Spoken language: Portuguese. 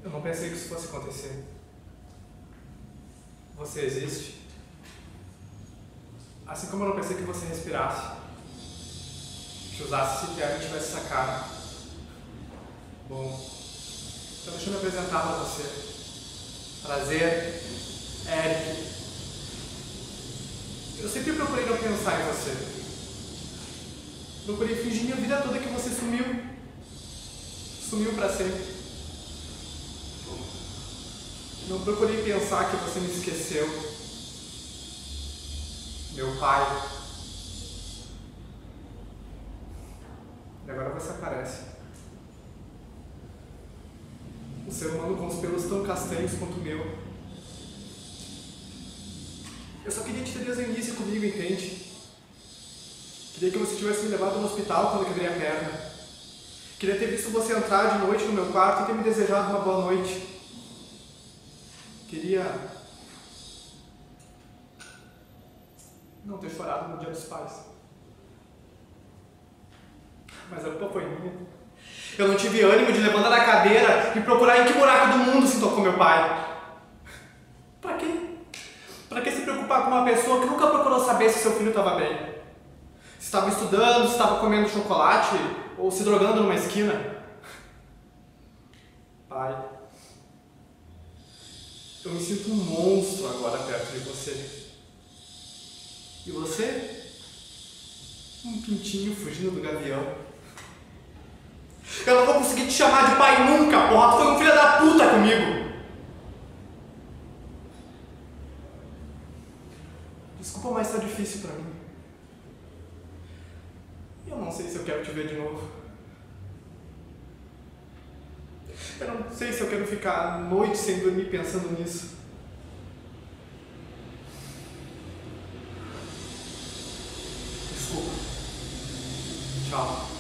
Eu não pensei que isso fosse acontecer. Você existe. Assim como eu não pensei que você respirasse, que usasse esse terno e tivesse essa cara. Bom, então deixa eu me apresentar para você. Prazer, Eric. Eu sempre procurei não pensar em você. Procurei fingir minha vida toda que você sumiu. Sumiu para sempre. Não procurei pensar que você me esqueceu. Meu pai. E agora você aparece. Um ser humano com os pelos tão castanhos quanto o meu. Eu só queria te ter desde o início comigo, entende? Queria que você tivesse me levado no hospital quando eu quebrei a perna. Queria ter visto você entrar de noite no meu quarto e ter me desejado uma boa noite. Queria não ter chorado no dia dos pais. Mas a culpa foi minha. Eu não tive ânimo de levantar da cadeira e procurar em que buraco do mundo se tocou meu pai. Pra quê? Pra que se preocupar com uma pessoa que nunca procurou saber se seu filho estava bem? Se estava estudando, se estava comendo chocolate ou se drogando numa esquina? Pai, eu me sinto um monstro agora perto de você. E você? Um pintinho fugindo do gavião. Eu não vou conseguir te chamar de pai nunca, porra! Tu foi um filho da puta comigo! Desculpa, mas tá difícil pra mim. Eu não sei se eu quero te ver de novo. Eu não sei se eu quero ficar a noite sem dormir pensando nisso. Desculpa. Tchau.